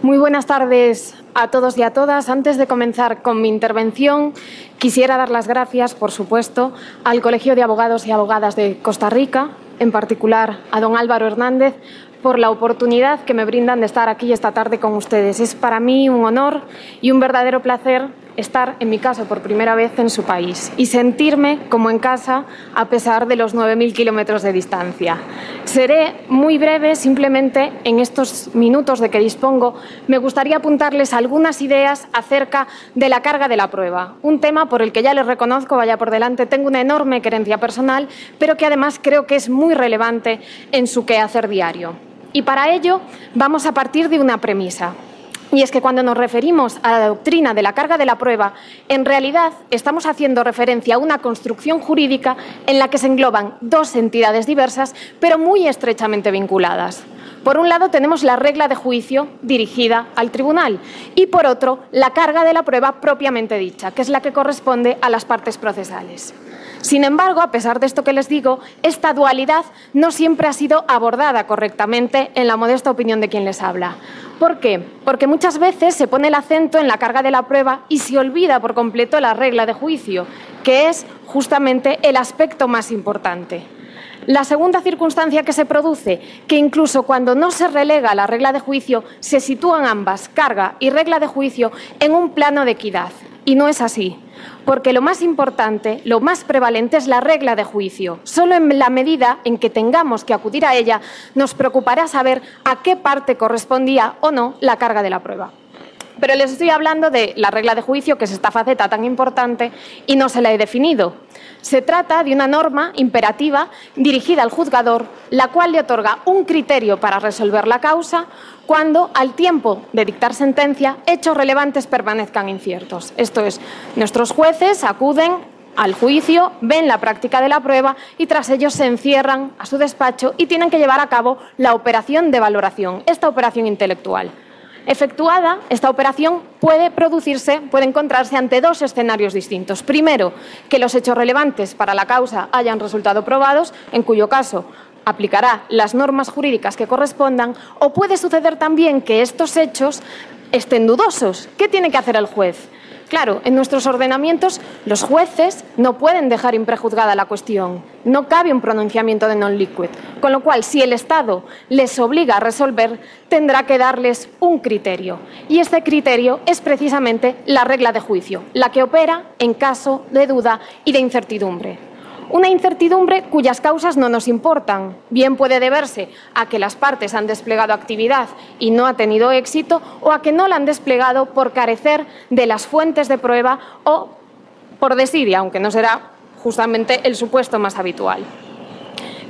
Muy buenas tardes a todos y a todas. Antes de comenzar con mi intervención, quisiera dar las gracias, por supuesto, al Colegio de Abogados y Abogadas de Costa Rica, en particular a don Álvaro Hernández, por la oportunidad que me brindan de estar aquí esta tarde con ustedes. Es para mí un honor y un verdadero placer estar, en mi caso, por primera vez en su país y sentirme como en casa a pesar de los 9.000 kilómetros de distancia. Seré muy breve, simplemente en estos minutos de que dispongo me gustaría apuntarles algunas ideas acerca de la carga de la prueba, un tema por el que ya les reconozco, vaya por delante, tengo una enorme querencia personal, pero que además creo que es muy relevante en su quehacer diario. Y para ello vamos a partir de una premisa. Y es que cuando nos referimos a la doctrina de la carga de la prueba, en realidad estamos haciendo referencia a una construcción jurídica en la que se engloban dos entidades diversas, pero muy estrechamente vinculadas. Por un lado tenemos la regla de juicio dirigida al tribunal y por otro la carga de la prueba propiamente dicha, que es la que corresponde a las partes procesales. Sin embargo, a pesar de esto que les digo, esta dualidad no siempre ha sido abordada correctamente en la modesta opinión de quien les habla. ¿Por qué? Porque muchas veces se pone el acento en la carga de la prueba y se olvida por completo la regla de juicio, que es justamente el aspecto más importante. La segunda circunstancia que se produce, que incluso cuando no se relega la regla de juicio, se sitúan ambas, carga y regla de juicio, en un plano de equidad. Y no es así, porque lo más importante, lo más prevalente es la regla de juicio. Solo en la medida en que tengamos que acudir a ella, nos preocupará saber a qué parte correspondía o no la carga de la prueba. Pero les estoy hablando de la regla de juicio, que es esta faceta tan importante, y no se la he definido. Se trata de una norma imperativa dirigida al juzgador, la cual le otorga un criterio para resolver la causa cuando, al tiempo de dictar sentencia, hechos relevantes permanezcan inciertos. Esto es, nuestros jueces acuden al juicio, ven la práctica de la prueba y tras ello se encierran a su despacho y tienen que llevar a cabo la operación de valoración, esta operación intelectual. Efectuada, esta operación puede encontrarse ante dos escenarios distintos. Primero, que los hechos relevantes para la causa hayan resultado probados, en cuyo caso aplicará las normas jurídicas que correspondan, o puede suceder también que estos hechos estén dudosos. ¿Qué tiene que hacer el juez? Claro, en nuestros ordenamientos los jueces no pueden dejar imprejuzgada la cuestión. No cabe un pronunciamiento de non liquid. Con lo cual, si el Estado les obliga a resolver, tendrá que darles un criterio. Y este criterio es precisamente la regla de juicio, la que opera en caso de duda y de incertidumbre. Una incertidumbre cuyas causas no nos importan. Bien puede deberse a que las partes han desplegado actividad y no ha tenido éxito, o a que no la han desplegado por carecer de las fuentes de prueba o por desidia, aunque no será justamente el supuesto más habitual.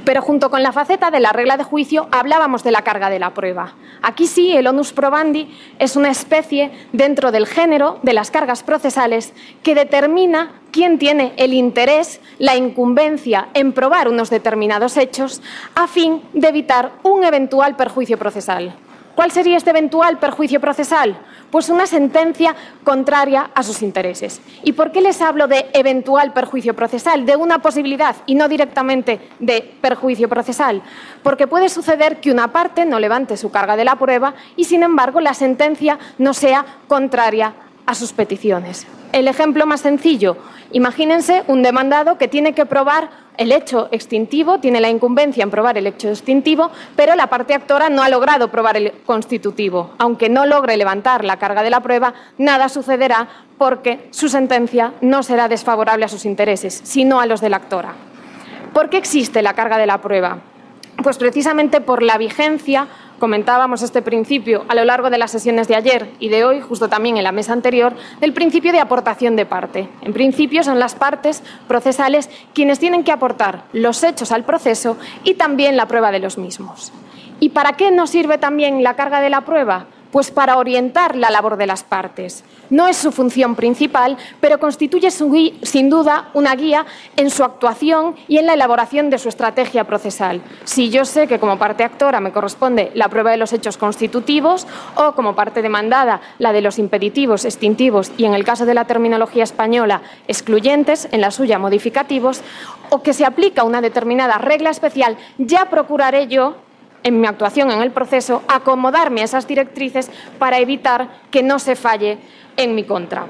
Pero junto con la faceta de la regla de juicio hablábamos de la carga de la prueba. Aquí sí, el onus probandi es una especie dentro del género de las cargas procesales que determina quién tiene el interés, la incumbencia en probar unos determinados hechos a fin de evitar un eventual perjuicio procesal. ¿Cuál sería este eventual perjuicio procesal? Pues una sentencia contraria a sus intereses. ¿Y por qué les hablo de eventual perjuicio procesal? De una posibilidad y no directamente de perjuicio procesal. Porque puede suceder que una parte no levante su carga de la prueba y, sin embargo, la sentencia no sea contraria a sus peticiones. El ejemplo más sencillo, imagínense un demandado que tiene que probar el hecho extintivo, tiene la incumbencia en probar el hecho extintivo, pero la parte actora no ha logrado probar el constitutivo. Aunque no logre levantar la carga de la prueba, nada sucederá porque su sentencia no será desfavorable a sus intereses, sino a los de la actora. ¿Por qué existe la carga de la prueba? Pues precisamente por la vigencia, comentábamos este principio a lo largo de las sesiones de ayer y de hoy, justo también en la mesa anterior, del principio de aportación de parte. En principio son las partes procesales quienes tienen que aportar los hechos al proceso y también la prueba de los mismos. ¿Y para qué nos sirve también la carga de la prueba? Pues para orientar la labor de las partes. No es su función principal, pero constituye sin duda una guía en su actuación y en la elaboración de su estrategia procesal. Si yo sé que como parte actora me corresponde la prueba de los hechos constitutivos o como parte demandada la de los impeditivos, extintivos y en el caso de la terminología española excluyentes, en la suya modificativos, o que se aplica una determinada regla especial, ya procuraré yo en mi actuación en el proceso, acomodarme a esas directrices para evitar que no se falle en mi contra.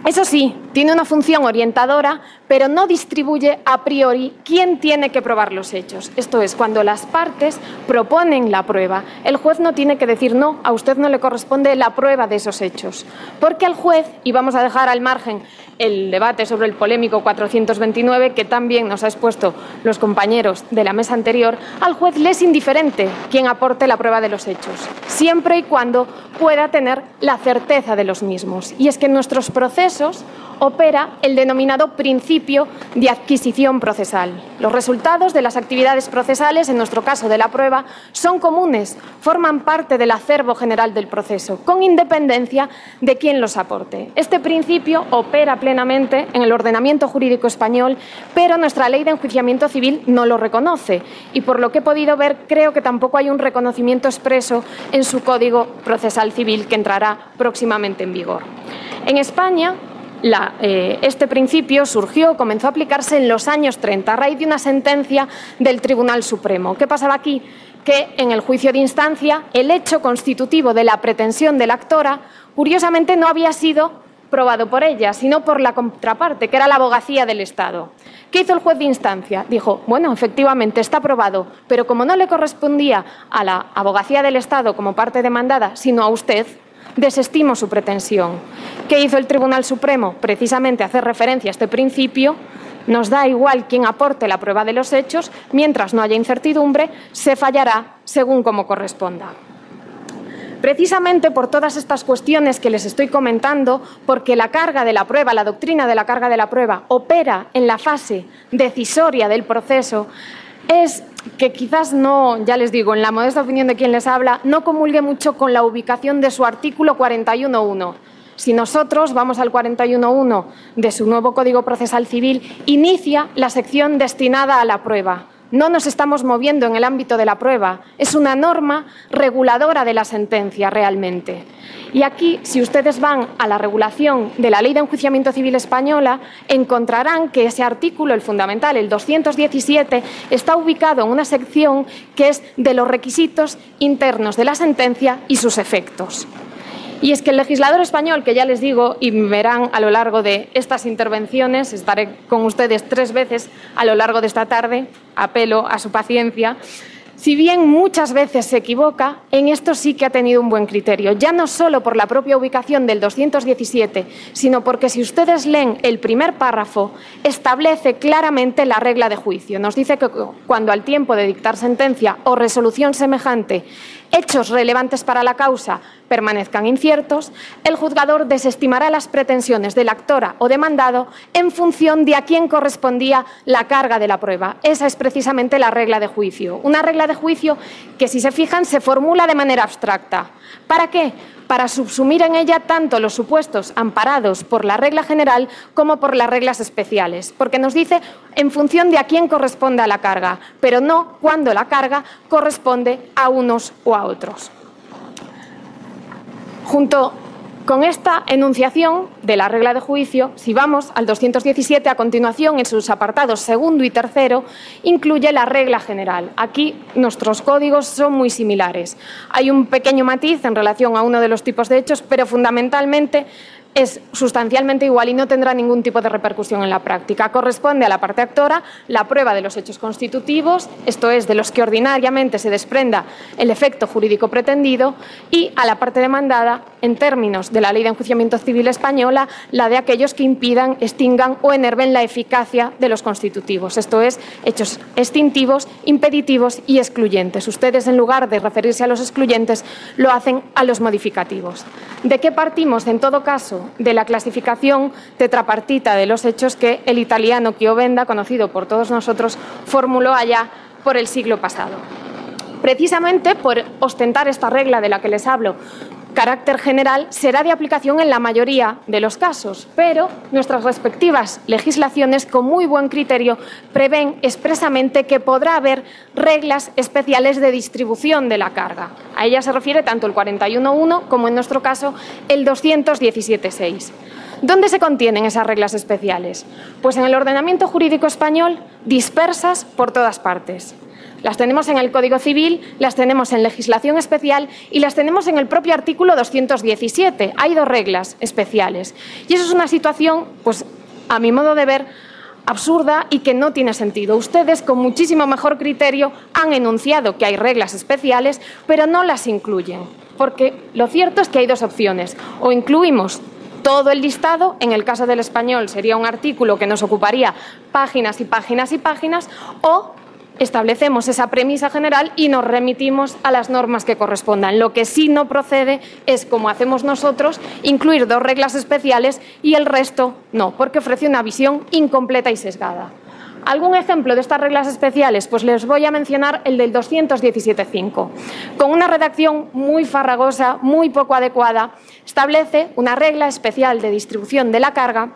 Eso sí, tiene una función orientadora, pero no distribuye a priori quién tiene que probar los hechos. Esto es, cuando las partes proponen la prueba, el juez no tiene que decir no, a usted no le corresponde la prueba de esos hechos. Porque al juez, y vamos a dejar al margen el debate sobre el polémico 429, que también nos ha expuesto los compañeros de la mesa anterior, al juez le es indiferente quien aporte la prueba de los hechos, siempre y cuando pueda tener la certeza de los mismos. Y es que en nuestros procesos opera el denominado principio de adquisición procesal. Los resultados de las actividades procesales, en nuestro caso de la prueba, son comunes, forman parte del acervo general del proceso, con independencia de quién los aporte. Este principio opera plenamente en el ordenamiento jurídico español, pero nuestra ley de enjuiciamiento civil no lo reconoce y, por lo que he podido ver, creo que tampoco hay un reconocimiento expreso en su Código Procesal Civil, que entrará próximamente en vigor. En España, este principio comenzó a aplicarse en los años 30 a raíz de una sentencia del Tribunal Supremo. ¿Qué pasaba aquí? Que en el juicio de instancia el hecho constitutivo de la pretensión de la actora, curiosamente, no había sido probado por ella, sino por la contraparte, que era la abogacía del Estado. ¿Qué hizo el juez de instancia? Dijo, bueno, efectivamente está probado, pero como no le correspondía a la abogacía del Estado como parte demandada, sino a usted, desestimo su pretensión. ¿Qué hizo el Tribunal Supremo? Precisamente hacer referencia a este principio. Nos da igual quién aporte la prueba de los hechos, mientras no haya incertidumbre, se fallará según como corresponda. Precisamente por todas estas cuestiones que les estoy comentando, porque la carga de la prueba, la doctrina de la carga de la prueba, opera en la fase decisoria del proceso, es que quizás no, ya les digo, en la modesta opinión de quien les habla, no comulgue mucho con la ubicación de su artículo 41.1. Si nosotros vamos al 41.1 de su nuevo Código Procesal Civil, inicia la sección destinada a la prueba. No nos estamos moviendo en el ámbito de la prueba, es una norma reguladora de la sentencia realmente. Y aquí, si ustedes van a la regulación de la Ley de Enjuiciamiento Civil española, encontrarán que ese artículo, el fundamental, el 217, está ubicado en una sección que es de los requisitos internos de la sentencia y sus efectos. Y es que el legislador español, que ya les digo, y verán a lo largo de estas intervenciones, estaré con ustedes 3 veces a lo largo de esta tarde, apelo a su paciencia, si bien muchas veces se equivoca, en esto sí que ha tenido un buen criterio, ya no solo por la propia ubicación del 217, sino porque si ustedes leen el primer párrafo, establece claramente la regla de juicio. Nos dice que cuando al tiempo de dictar sentencia o resolución semejante, hechos relevantes para la causa permanezcan inciertos, el juzgador desestimará las pretensiones de la actora o demandado en función de a quién correspondía la carga de la prueba. Esa es precisamente la regla de juicio. Una regla de juicio que, si se fijan, se formula de manera abstracta. ¿Para qué? Para subsumir en ella tanto los supuestos amparados por la regla general como por las reglas especiales, porque nos dice en función de a quién corresponde a la carga, pero no cuando la carga corresponde a unos o a otros. Junto con esta enunciación de la regla de juicio, si vamos al 217, a continuación, en sus apartados segundo y tercero, incluye la regla general. Aquí nuestros códigos son muy similares. Hay un pequeño matiz en relación a uno de los tipos de hechos, pero fundamentalmente es sustancialmente igual y no tendrá ningún tipo de repercusión en la práctica. Corresponde a la parte actora la prueba de los hechos constitutivos, esto es, de los que ordinariamente se desprenda el efecto jurídico pretendido, y a la parte demandada, en términos de la Ley de Enjuiciamiento Civil española, la de aquellos que impidan, extingan o enerven la eficacia de los constitutivos, esto es, hechos extintivos, impeditivos y excluyentes. Ustedes, en lugar de referirse a los excluyentes, lo hacen a los modificativos. ¿De qué partimos, en todo caso? De la clasificación tetrapartita de los hechos que el italiano Chiovenda, conocido por todos nosotros, formuló allá por el siglo pasado. Precisamente por ostentar esta regla de la que les hablo, carácter general, será de aplicación en la mayoría de los casos, pero nuestras respectivas legislaciones, con muy buen criterio, prevén expresamente que podrá haber reglas especiales de distribución de la carga. A ella se refiere tanto el 41.1 como, en nuestro caso, el 217.6. ¿Dónde se contienen esas reglas especiales? Pues en el ordenamiento jurídico español, dispersas por todas partes. Las tenemos en el Código Civil, las tenemos en legislación especial y las tenemos en el propio artículo 217. Hay 2 reglas especiales. Y eso es una situación, pues, a mi modo de ver, absurda y que no tiene sentido. Ustedes, con muchísimo mejor criterio, han enunciado que hay reglas especiales, pero no las incluyen. Porque lo cierto es que hay 2 opciones. O incluimos todo el listado, en el caso del español sería un artículo que nos ocuparía páginas y páginas y páginas, o establecemos esa premisa general y nos remitimos a las normas que correspondan. Lo que sí no procede es, como hacemos nosotros, incluir 2 reglas especiales y el resto no, porque ofrece una visión incompleta y sesgada. ¿Algún ejemplo de estas reglas especiales? Pues les voy a mencionar el del 217.5. Con una redacción muy farragosa, muy poco adecuada, establece una regla especial de distribución de la carga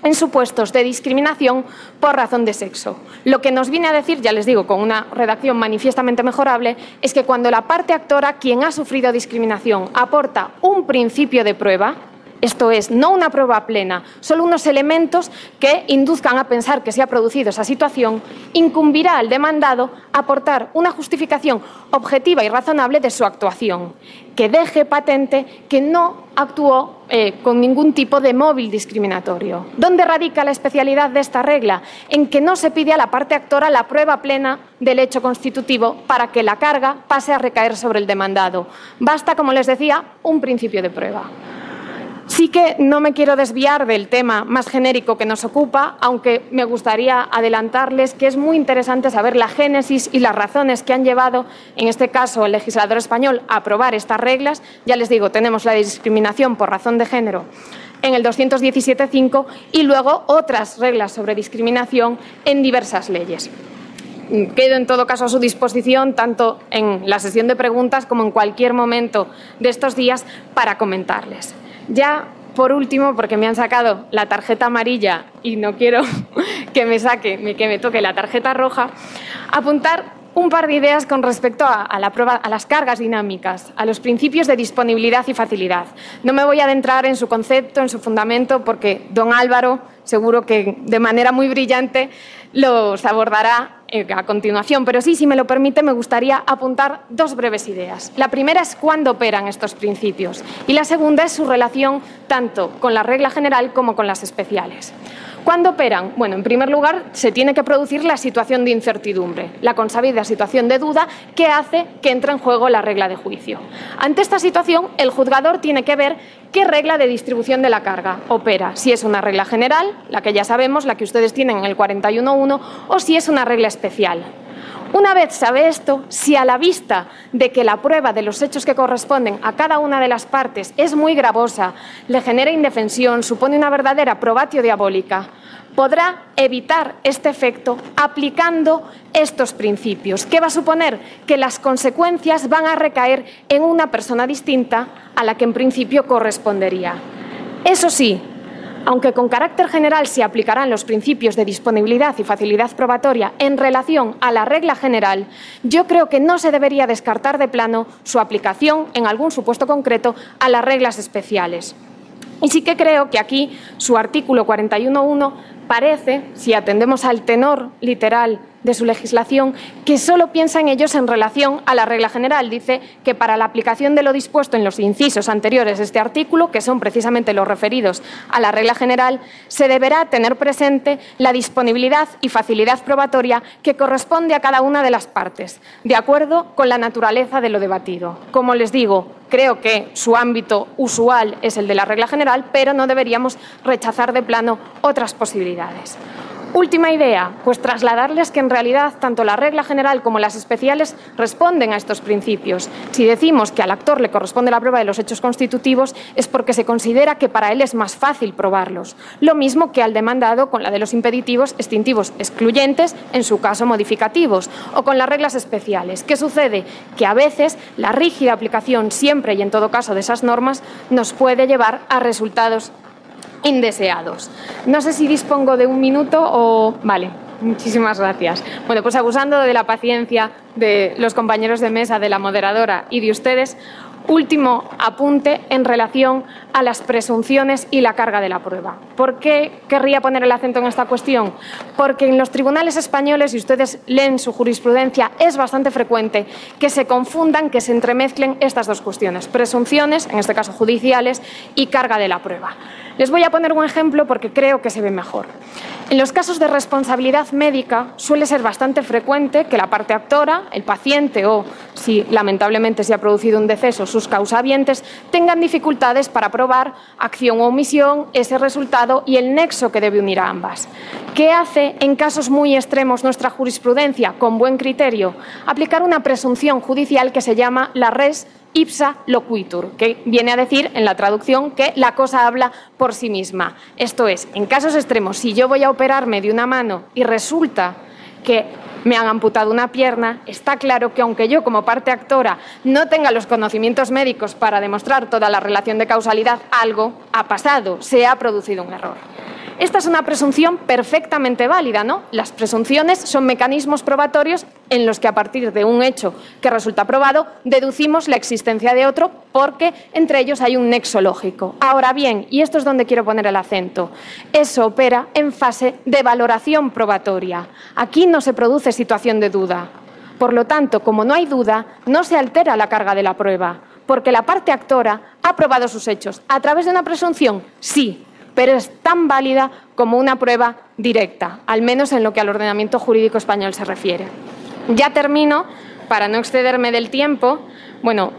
en supuestos de discriminación por razón de sexo. Lo que nos viene a decir, ya les digo, con una redacción manifiestamente mejorable, es que cuando la parte actora, quien ha sufrido discriminación, aporta un principio de prueba, esto es, no una prueba plena, solo unos elementos que induzcan a pensar que se ha producido esa situación, incumbirá al demandado aportar una justificación objetiva y razonable de su actuación, que deje patente que no actuó con ningún tipo de móvil discriminatorio. ¿Dónde radica la especialidad de esta regla? En que no se pide a la parte actora la prueba plena del hecho constitutivo para que la carga pase a recaer sobre el demandado. Basta, como les decía, un principio de prueba. Sí que no me quiero desviar del tema más genérico que nos ocupa, aunque me gustaría adelantarles que es muy interesante saber la génesis y las razones que han llevado, en este caso, el legislador español a aprobar estas reglas. Ya les digo, tenemos la discriminación por razón de género en el 217.5 y luego otras reglas sobre discriminación en diversas leyes. Quedo en todo caso a su disposición, tanto en la sesión de preguntas como en cualquier momento de estos días, para comentarles. Ya, por último, porque me han sacado la tarjeta amarilla y no quiero que me toque la tarjeta roja, apuntar un par de ideas con respecto a las cargas dinámicas, a los principios de disponibilidad y facilidad. No me voy a adentrar en su concepto, en su fundamento, porque don Álvaro seguro que de manera muy brillante los abordará a continuación, pero sí, si me lo permite, me gustaría apuntar 2 breves ideas. La primera es cuándo operan estos principios y la segunda es su relación tanto con la regla general como con las especiales. ¿Cuándo operan? Bueno, en primer lugar, se tiene que producir la situación de incertidumbre, la consabida situación de duda que hace que entre en juego la regla de juicio. Ante esta situación, el juzgador tiene que ver qué regla de distribución de la carga opera, si es una regla general, la que ya sabemos, la que ustedes tienen en el 41.1, o si es una regla especial. Una vez sabe esto, si a la vista de que la prueba de los hechos que corresponden a cada una de las partes es muy gravosa, le genera indefensión, supone una verdadera probatio diabólica, podrá evitar este efecto aplicando estos principios. ¿Qué va a suponer? Que las consecuencias van a recaer en una persona distinta a la que en principio correspondería. Eso sí, aunque con carácter general se aplicarán los principios de disponibilidad y facilidad probatoria en relación a la regla general, yo creo que no se debería descartar de plano su aplicación en algún supuesto concreto a las reglas especiales. Y sí que creo que aquí su artículo 41.1 parece, si atendemos al tenor literal de su legislación, que solo piensa en ellos en relación a la regla general. Dice que para la aplicación de lo dispuesto en los incisos anteriores de este artículo, que son precisamente los referidos a la regla general, se deberá tener presente la disponibilidad y facilidad probatoria que corresponde a cada una de las partes, de acuerdo con la naturaleza de lo debatido. Como les digo, creo que su ámbito usual es el de la regla general, pero no deberíamos rechazar de plano otras posibilidades. Última idea, pues trasladarles que en realidad tanto la regla general como las especiales responden a estos principios. Si decimos que al actor le corresponde la prueba de los hechos constitutivos es porque se considera que para él es más fácil probarlos. Lo mismo que al demandado con la de los impeditivos, extintivos, excluyentes, en su caso modificativos, o con las reglas especiales. ¿Qué sucede? Que a veces la rígida aplicación siempre y en todo caso de esas normas nos puede llevar a resultados indeseados. No sé si dispongo de un minuto o... Vale, muchísimas gracias. Bueno, pues abusando de la paciencia de los compañeros de mesa, de la moderadora y de ustedes, Último apunte en relación a las presunciones y la carga de la prueba. ¿Por qué querría poner el acento en esta cuestión? Porque en los tribunales españoles, si ustedes leen su jurisprudencia, es bastante frecuente que se confundan, que se entremezclen estas dos cuestiones, presunciones, en este caso judiciales, y carga de la prueba. Les voy a poner un ejemplo porque creo que se ve mejor. En los casos de responsabilidad médica suele ser bastante frecuente que la parte actora, el paciente o, si lamentablemente se ha producido un deceso, sus causahabientes, tengan dificultades para probar acción o omisión, ese resultado y el nexo que debe unir a ambas. ¿Qué hace en casos muy extremos nuestra jurisprudencia, con buen criterio? Aplicar una presunción judicial que se llama la res ipsa loquitur, que viene a decir en la traducción que la cosa habla por sí misma. Esto es, en casos extremos, si yo voy a operarme de una mano y resulta que me han amputado una pierna, está claro que aunque yo como parte actora no tenga los conocimientos médicos para demostrar toda la relación de causalidad, algo ha pasado, se ha producido un error. Esta es una presunción perfectamente válida, ¿no? Las presunciones son mecanismos probatorios en los que a partir de un hecho que resulta probado deducimos la existencia de otro porque entre ellos hay un nexo lógico. Ahora bien, y esto es donde quiero poner el acento, eso opera en fase de valoración probatoria. Aquí no se produce situación de duda. Por lo tanto, como no hay duda, no se altera la carga de la prueba, porque la parte actora ha probado sus hechos. ¿A través de una presunción? Sí, pero es tan válida como una prueba directa, al menos en lo que al ordenamiento jurídico español se refiere. Ya termino, para no excederme del tiempo. Bueno,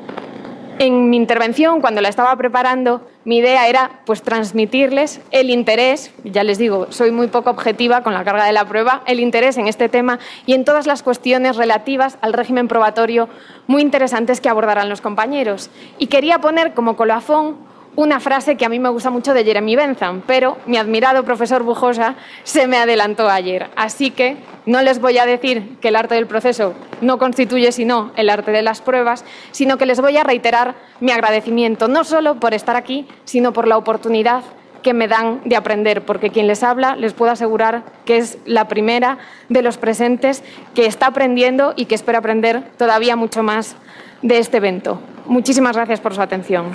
en mi intervención, cuando la estaba preparando, mi idea era pues transmitirles el interés, ya les digo, soy muy poco objetiva con la carga de la prueba, el interés en este tema y en todas las cuestiones relativas al régimen probatorio muy interesantes que abordarán los compañeros. Y quería poner como colofón una frase que a mí me gusta mucho de Jeremy Bentham, pero mi admirado profesor Bujosa se me adelantó ayer. Así que no les voy a decir que el arte del proceso no constituye sino el arte de las pruebas, sino que les voy a reiterar mi agradecimiento, no solo por estar aquí, sino por la oportunidad que me dan de aprender, porque quien les habla les puedo asegurar que es la primera de los presentes que está aprendiendo y que espero aprender todavía mucho más de este evento. Muchísimas gracias por su atención.